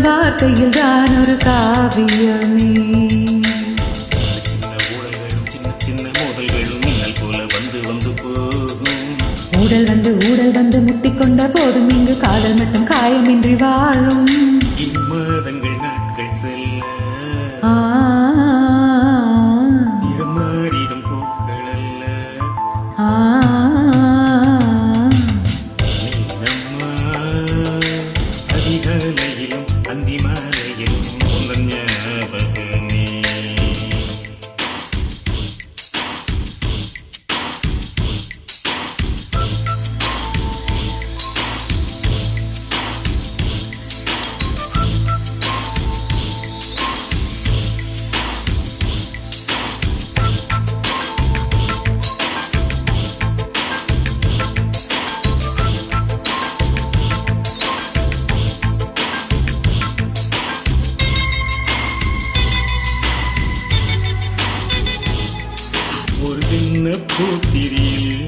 வார்த்தையில் தான் ஒரு காவியமே. ஊடல் வந்து முட்டிக்கொண்ட போதும் இங்கு காதல் மட்டும் காயமின்றி வாழும். மாதங்கள் நாட்கள் செல்ல மாறிடும் பூக்கள் அல்ல நீனம்மா. அதிகாலையிலும் அந்தி மாலையிலும் உந்தன் ஞாபகமே. ஒரு சின்ன பூத்திரியில்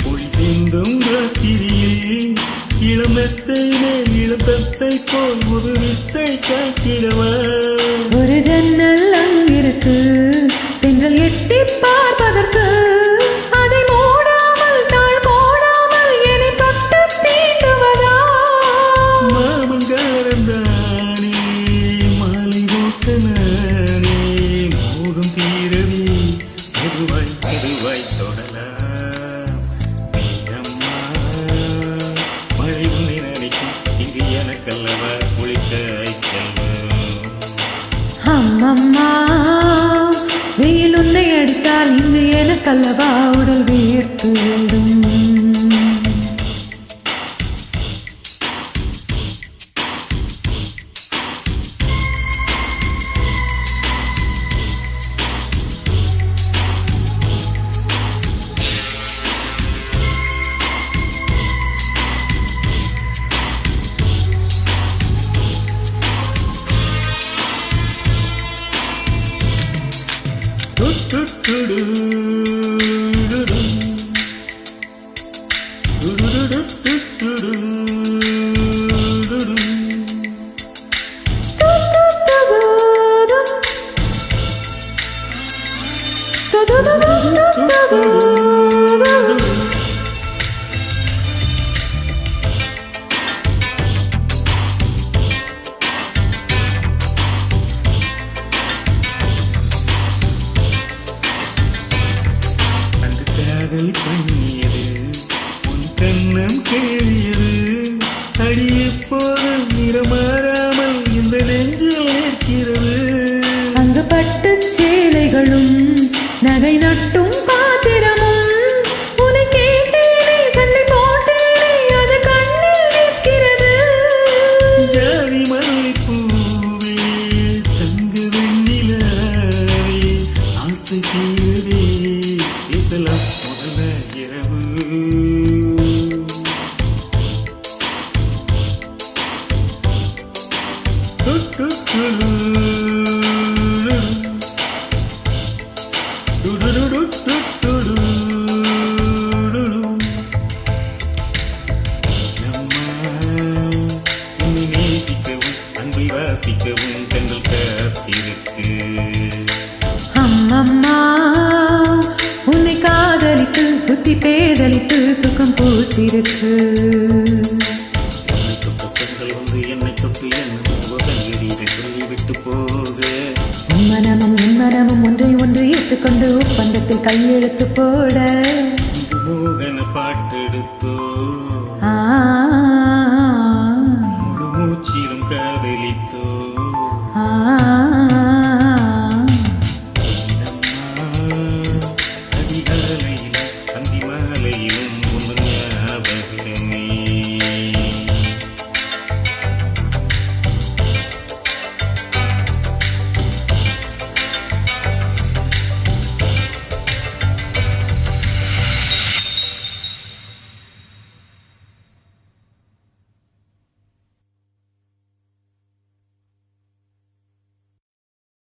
ஒளி சிந்தும் ராத்திரியில் இளமத்தை மேல் இளத்தத்தை போல் முதுவித்தை காட்டிடவா. ஒரு ஜன்னல் அங்கிருக்கு பெண்கள் எட்டி பார்ப்பதற்கு, அதை மூடாமல் தாழ் போடாமல் என்னை தொட்டு தீண்டுவதா. மாமன் காரந்தானே மாலை ஓட்டனானே மோகம் தீரவே மெதுவாய் மெதுவாய் தொடலாம். நீனம்மா மழை உன்னை நினைக்கும் இங்கு எனக்கல்லவா ஒளிக்காய் செல்லும். அம்மம்மா வெயில் உன்னை அடித்தால் இங்கு எனக்கல்லவா உடல் வேர்த்து விடும். காதல் பண்ணியது உன் கண்ணம் கேளியது அடிய போதும் நிறமாறாமல் இந்த நெஞ்சில் ஏற்கிறது. அங்கு பட்டு சேலைகளும் நகை நட்டும் பாத்திரமும் உன்னை கேட்டேனே சண்டை போட்டேனே அது கண்ணில் நிற்கிறது. ஜாதி மல்லிப்பூவே தங்க வெண்ணிலாவே ஆசை தீரவே பேசலாம் முதல்ல இரவு. நேசிக்கவும் அன்பை வாசிக்கவும் தங்கள் காத்திருக்கு. அம்மம்மா உன்னை காதலித்து புத்தி பேதலித்து துக்கம் பூத்திருக்கு. என்னை தொட்ட பெண்கள் வந்து என்னை தொட்டு என்ன சங்கதியை சொல்லிவிட்டு போக உன் மனமும் ஒன்றை ஒன்று ஏற்றுக்கொண்டு ஒப்பந்தத்தில் கையெழுத்து போட